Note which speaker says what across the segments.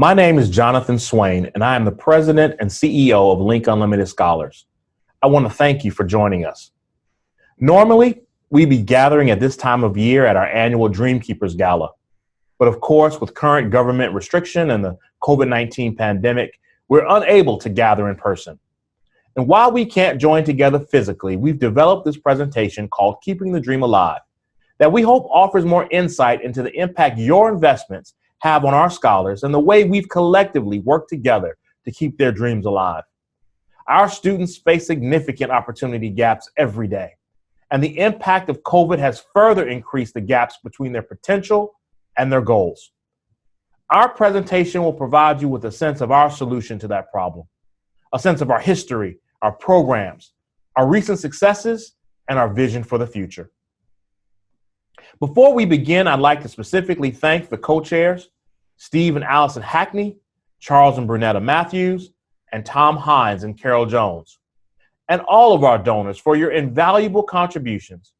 Speaker 1: My name is Jonathan Swain, and I am the president and CEO of Link Unlimited Scholars. I want to thank you for joining us. Normally, we'd be gathering at this time of year at our annual Dreamkeepers Gala. But of course, with current government restriction and the COVID-19 pandemic, we're unable to gather in person. And while we can't join together physically, we've developed this presentation called Keeping the Dream Alive, that we hope offers more insight into the impact your investments have on our scholars and the way we've collectively worked together to keep their dreams alive. Our students face significant opportunity gaps every day, and the impact of COVID has further increased the gaps between their potential and their goals. Our presentation will provide you with a sense of our solution to that problem, a sense of our history, our programs, our recent successes, and our vision for the future. Before we begin, I'd like to specifically thank the co-chairs, Steve and Allison Hackney, Charles and Brunetta Matthews, and Tom Hines and Carol Jones, and all of our donors for your invaluable contributions.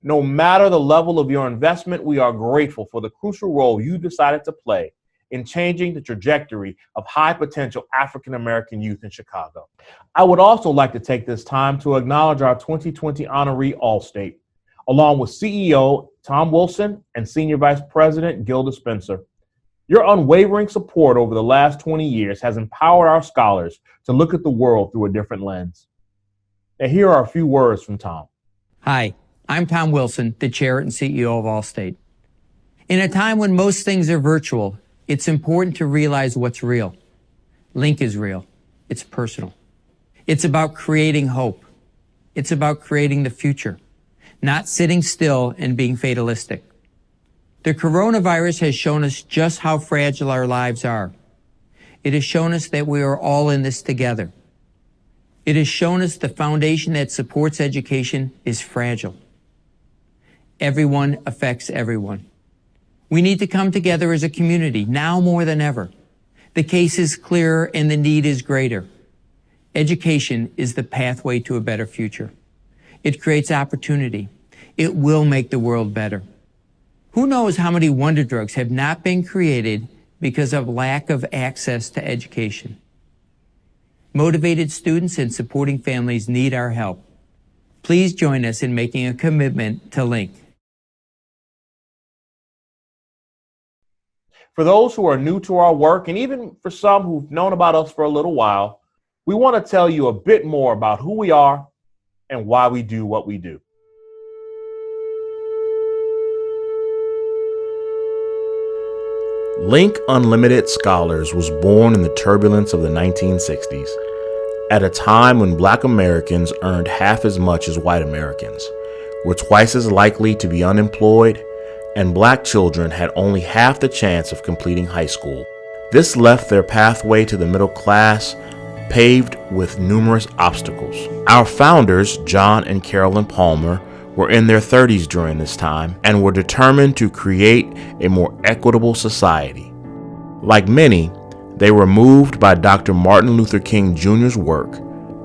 Speaker 1: No matter the level of your investment, we are grateful for the crucial role you decided to play in changing the trajectory of high-potential African-American youth in Chicago. I would also like to take this time to acknowledge our 2020 honoree All-State, along with CEO Tom Wilson and Senior Vice President Gilda Spencer. Your unwavering support over the last 20 years has empowered our scholars to look at the world through a different lens. And here are a few words from Tom.
Speaker 2: Hi, I'm Tom Wilson, the Chair and CEO of All-State. In a time when most things are virtual, it's important to realize what's real. Link is real. It's personal. It's about creating hope. It's about creating the future, not sitting still and being fatalistic. The coronavirus has shown us just how fragile our lives are. It has shown us that we are all in this together. It has shown us the foundation that supports education is fragile. Everyone affects everyone. We need to come together as a community, now more than ever. The case is clearer and the need is greater. Education is the pathway to a better future. It creates opportunity. It will make the world better. Who knows how many wonder drugs have not been created because of lack of access to education? Motivated students and supporting families need our help. Please join us in making a commitment to Link.
Speaker 1: For those who are new to our work, and even for some who've known about us for a little while, we want to tell you a bit more about who we are and why we do what we do. Link Unlimited Scholars was born in the turbulence of the 1960s, at a time when Black Americans earned half as much as white Americans, were twice as likely to be unemployed, and Black children had only half the chance of completing high school. This left their pathway to the middle class paved with numerous obstacles. Our founders, John and Carolyn Palmer, were in their 30s during this time and were determined to create a more equitable society. Like many, they were moved by Dr. Martin Luther King Jr.'s work,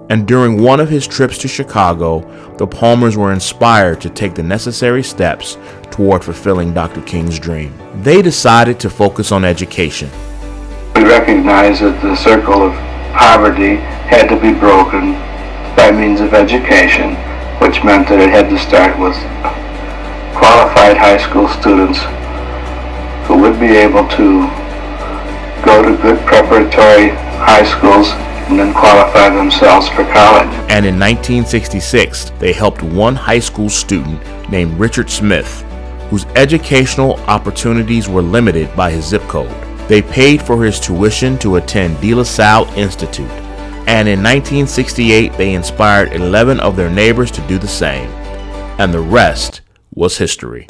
Speaker 1: and during one of his trips to Chicago, the Palmers were inspired to take the necessary steps toward fulfilling Dr. King's dream. They decided to focus on education.
Speaker 3: We recognized that the circle of poverty had to be broken by means of education, which meant that it had to start with qualified high school students who would be able to go to good preparatory high schools and then qualify themselves for college.
Speaker 1: And in 1966, they helped one high school student named Richard Smith, whose educational opportunities were limited by his zip code. They paid for his tuition to attend De La Salle Institute. And in 1968, they inspired 11 of their neighbors to do the same. And the rest was history.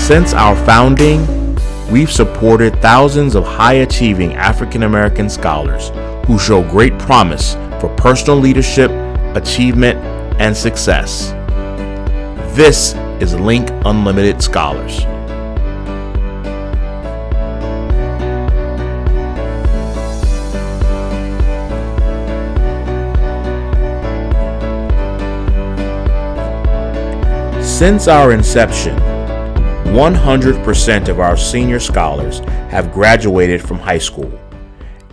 Speaker 1: Since our founding, we've supported thousands of high-achieving African-American scholars who show great promise for personal leadership, achievement, and success. This is Link Unlimited Scholars. Since our inception, 100% of our senior scholars have graduated from high school,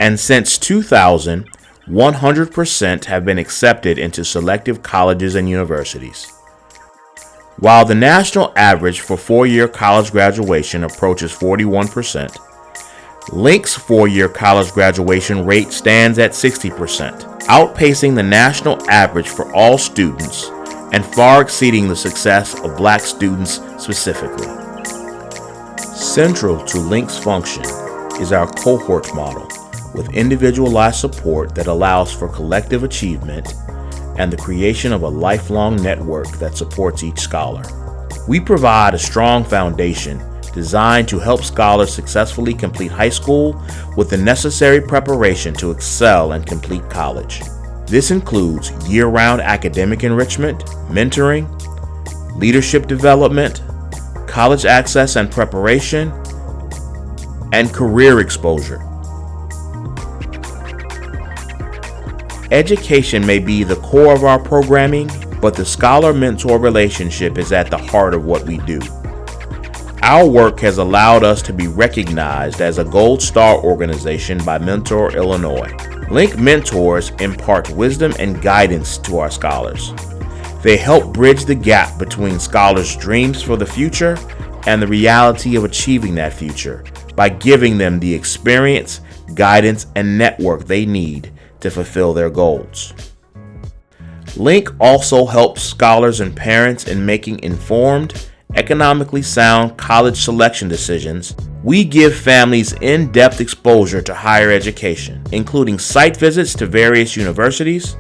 Speaker 1: and since 2000, 100% have been accepted into selective colleges and universities. While the national average for four-year college graduation approaches 41%, Link's four-year college graduation rate stands at 60%, outpacing the national average for all students and far exceeding the success of Black students specifically. Central to Link's function is our cohort model with individualized support that allows for collective achievement and the creation of a lifelong network that supports each scholar. We provide a strong foundation designed to help scholars successfully complete high school with the necessary preparation to excel and complete college. This includes year-round academic enrichment, mentoring, leadership development, college access and preparation, and career exposure. Education may be the core of our programming, but the scholar-mentor relationship is at the heart of what we do. Our work has allowed us to be recognized as a Gold Star organization by Mentor Illinois. Link mentors impart wisdom and guidance to our scholars. They help bridge the gap between scholars' dreams for the future and the reality of achieving that future by giving them the experience, guidance, and network they need to fulfill their goals. Link also helps scholars and parents in making informed, economically sound college selection decisions. We give families in-depth exposure to higher education, including site visits to various universities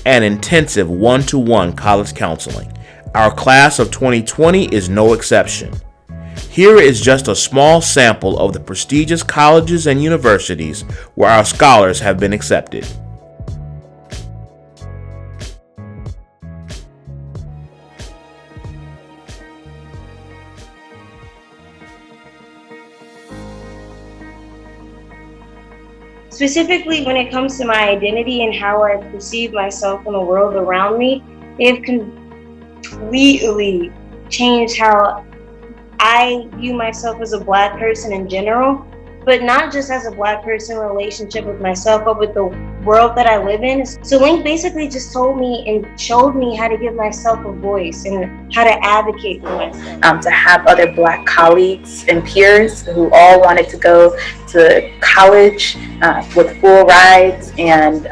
Speaker 1: and intensive one-to-one college counseling. Our class of 2020 is no exception. Here is just a small sample of the prestigious colleges and universities where our scholars have been accepted.
Speaker 4: Specifically, when it comes to my identity and how I perceive myself in the world around me, they have completely changed how I view myself as a Black person in general, but not just as a Black person in relationship with myself, but with the world that I live in. So Link basically just told me and showed me how to give myself a voice and how to advocate for myself.
Speaker 5: To have other Black colleagues and peers who all wanted to go to college with full rides and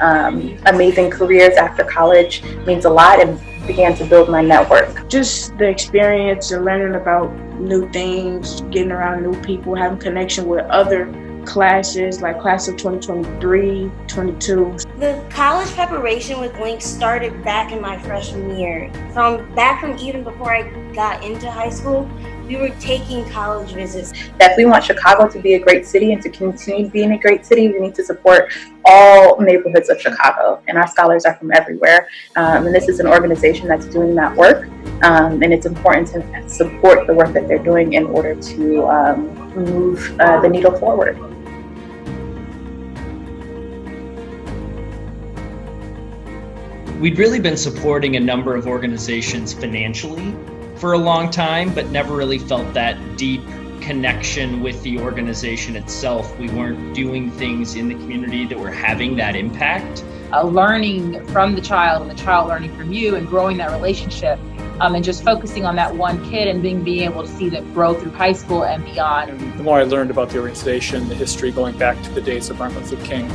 Speaker 5: amazing careers after college means a lot, and began to build my network.
Speaker 6: Just the experience of learning about new things, getting around new people, having connection with other classes like class of 2023, 22.
Speaker 4: The college preparation with Link started back in my freshman year. From even before I got into high school, we were taking college visits.
Speaker 5: That if we want Chicago to be a great city and to continue being a great city, we need to support all neighborhoods of Chicago. And our scholars are from everywhere. And this is an organization that's doing that work. And it's important to support the work that they're doing in order to move the needle forward.
Speaker 7: We'd really been supporting a number of organizations financially for a long time, but never really felt that deep connection with the organization itself. We weren't doing things in the community that were having that impact.
Speaker 8: Learning from the child and the child learning from you and growing that relationship, and just focusing on that one kid and being able to see them grow through high school and beyond.
Speaker 9: And the more I learned about the organization, the history going back to the days of Martin Luther King,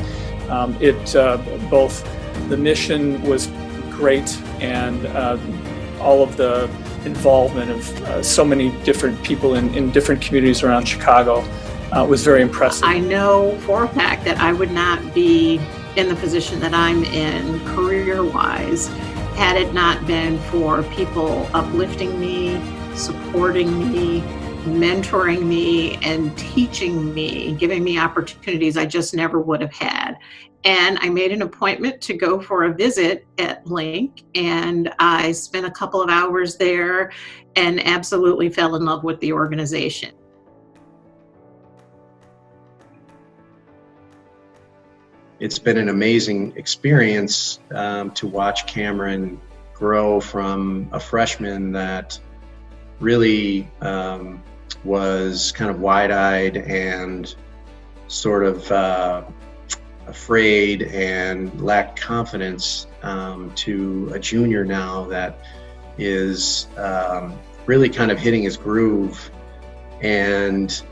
Speaker 9: both the mission was great and all of the involvement of so many different people in different communities around Chicago was very impressive.
Speaker 10: I know for a fact that I would not be in the position that I'm in career-wise had it not been for people uplifting me, supporting me, mentoring me, and teaching me, giving me opportunities I just never would have had. And I made an appointment to go for a visit at Link, and I spent a couple of hours there and absolutely fell in love with the organization.
Speaker 11: It's been an amazing experience to watch Cameron grow from a freshman that really was kind of wide-eyed and sort of afraid and lacked confidence to a junior now that is really kind of hitting his groove and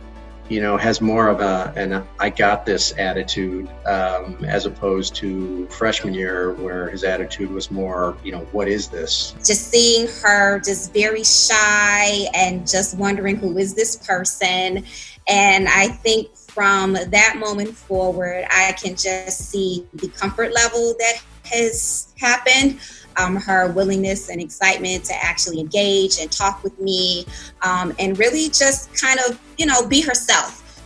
Speaker 11: has more of an I got this attitude as opposed to freshman year where his attitude was more, what is this?
Speaker 12: Just seeing her just very shy and just wondering who is this person. And I think from that moment forward, I can just see the comfort level that has happened. Her willingness and excitement to actually engage and talk with me, and really just kind of, be herself.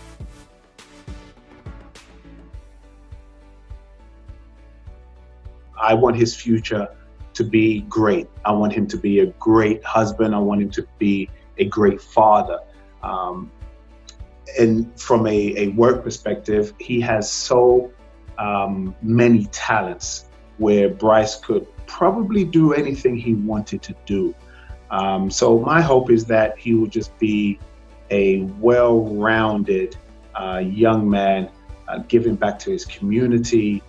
Speaker 13: I want his future to be great. I want him to be a great husband. I want him to be a great father. And from a work perspective, he has so many talents where Bryce could probably do anything he wanted to do. So my hope is that he will just be a well-rounded young man, giving back to his community,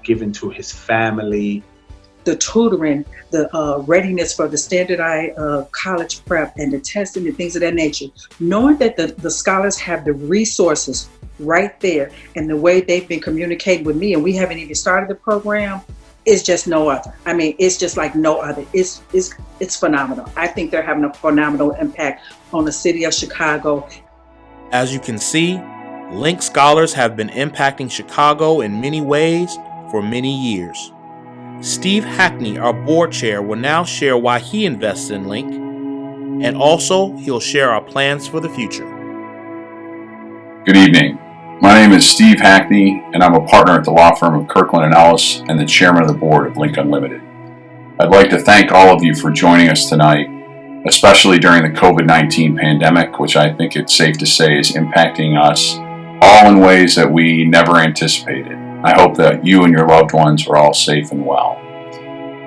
Speaker 13: giving to his family.
Speaker 14: The tutoring, the readiness for the standardized college prep and the testing and things of that nature, knowing that the scholars have the resources right there and the way they've been communicating with me, and we haven't even started the program, is just no other. I mean, it's just like no other. It's phenomenal. I think they're having a phenomenal impact on the city of Chicago.
Speaker 1: As you can see, Link Scholars have been impacting Chicago in many ways for many years. Steve Hackney, our board chair, will now share why he invests in Link, and also he'll share our plans for the future.
Speaker 15: Good evening. My name is Steve Hackney, and I'm a partner at the law firm of Kirkland & Ellis and the chairman of the board of Link Unlimited. I'd like to thank all of you for joining us tonight, especially during the COVID-19 pandemic, which I think it's safe to say is impacting us all in ways that we never anticipated. I hope that you and your loved ones are all safe and well.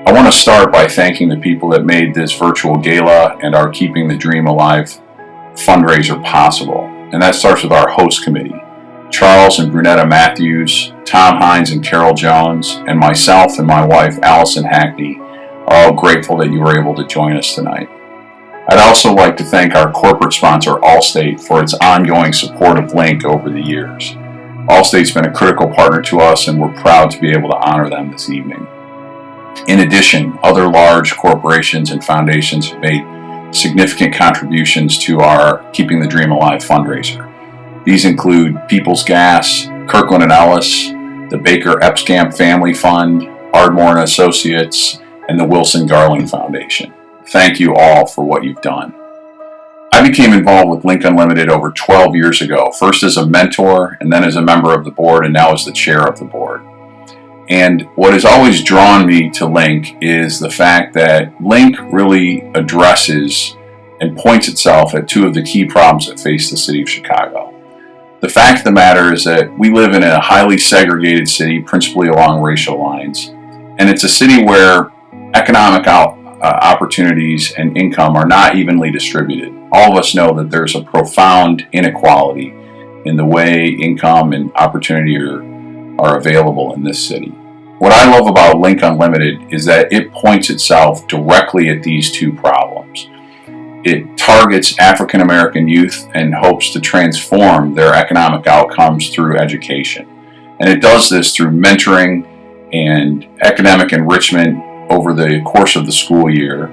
Speaker 15: I want to start by thanking the people that made this virtual gala and our Keeping the Dream Alive fundraiser possible. And that starts with our host committee, Charles and Brunetta Matthews, Tom Hines and Carol Jones, and myself and my wife, Allison Hackney, are all grateful that you were able to join us tonight. I'd also like to thank our corporate sponsor, Allstate, for its ongoing support of Link over the years. Allstate's been a critical partner to us, and we're proud to be able to honor them this evening. In addition, other large corporations and foundations have made significant contributions to our Keeping the Dream Alive fundraiser. These include People's Gas, Kirkland & Ellis, the Baker Epscamp Family Fund, Ardmore & Associates, and the Wilson Garling Foundation. Thank you all for what you've done. I became involved with Link Unlimited over 12 years ago, first as a mentor and then as a member of the board and now as the chair of the board. And what has always drawn me to Link is the fact that Link really addresses and points itself at two of the key problems that face the city of Chicago. The fact of the matter is that we live in a highly segregated city, principally along racial lines, and it's a city where economic opportunities and income are not evenly distributed. All of us know that there's a profound inequality in the way income and opportunity are available in this city. What I love about Link Unlimited is that it points itself directly at these two problems. It targets African American youth and hopes to transform their economic outcomes through education. And it does this through mentoring and academic enrichment over the course of the school year,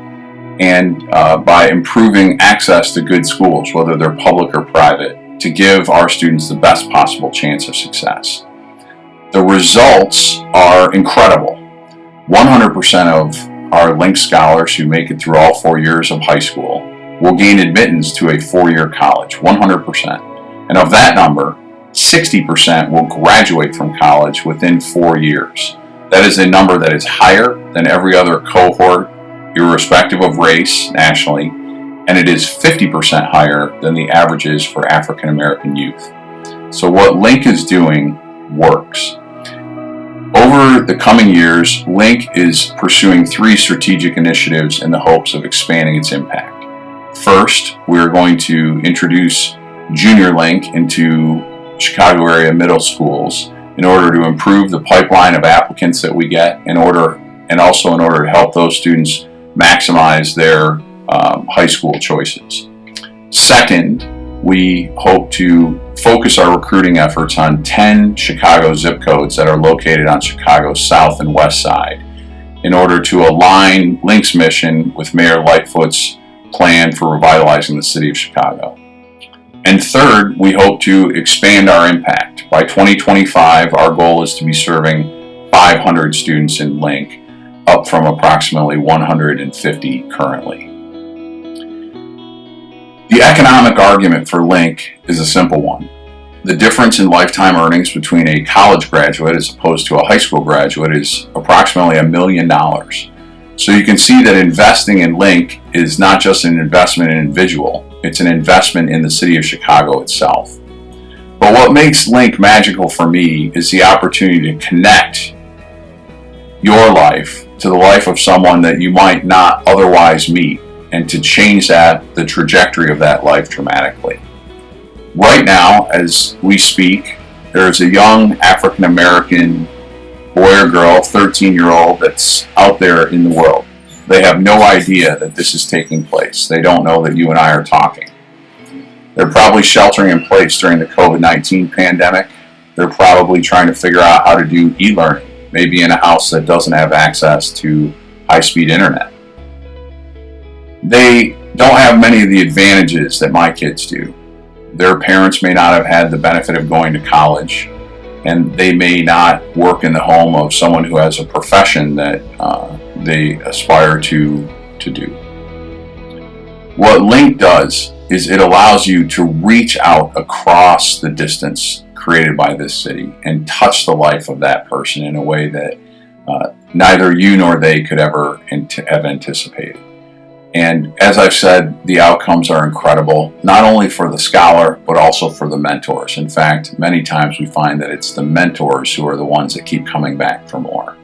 Speaker 15: and by improving access to good schools, whether they're public or private, to give our students the best possible chance of success. The results are incredible. 100% of our Link scholars who make it through all 4 years of high school will gain admittance to a 4-year college, 100%. And of that number, 60% will graduate from college within 4 years. That is a number that is higher than every other cohort, irrespective of race, nationally, and it is 50% higher than the averages for African American youth. So what Link is doing works. Over the coming years, Link is pursuing 3 strategic initiatives in the hopes of expanding its impact. First, we're going to introduce Junior Link into Chicago area middle schools in order to improve the pipeline of applicants that we get and also in order to help those students maximize their high school choices. Second, we hope to focus our recruiting efforts on 10 Chicago zip codes that are located on Chicago's south and west side in order to align Link's mission with Mayor Lightfoot's plan for revitalizing the city of Chicago. And third, we hope to expand our impact. By 2025, our goal is to be serving 500 students in Link, up from approximately 150 currently. The economic argument for Link is a simple one. The difference in lifetime earnings between a college graduate as opposed to a high school graduate is approximately $1 million. So you can see that investing in Link is not just an investment in an individual, it's an investment in the city of Chicago itself. But what makes Link magical for me is the opportunity to connect your life to the life of someone that you might not otherwise meet and to change the trajectory of that life dramatically. Right now, as we speak, there's a young African American boy or girl, 13-year-old, that's out there in the world. They have no idea that this is taking place. They don't know that you and I are talking. They're probably sheltering in place during the COVID-19 pandemic. They're probably trying to figure out how to do e-learning, maybe in a house that doesn't have access to high-speed internet. They don't have many of the advantages that my kids do. Their parents may not have had the benefit of going to college, and they may not work in the home of someone who has a profession that they aspire to do. What Link does is it allows you to reach out across the distance created by this city and touch the life of that person in a way that neither you nor they could ever have anticipated. And as I've said, the outcomes are incredible, not only for the scholar, but also for the mentors. In fact, many times we find that it's the mentors who are the ones that keep coming back for more.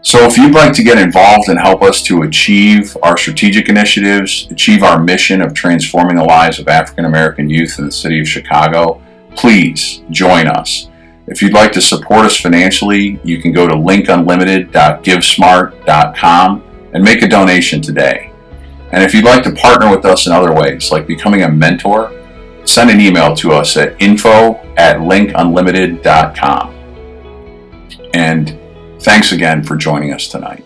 Speaker 15: So if you'd like to get involved and help us to achieve our strategic initiatives, achieve our mission of transforming the lives of African American youth in the city of Chicago, please join us. If you'd like to support us financially, you can go to linkunlimited.givesmart.com and make a donation today. And if you'd like to partner with us in other ways, like becoming a mentor, send an email to us at info@linkunlimited.com. And thanks again for joining us tonight.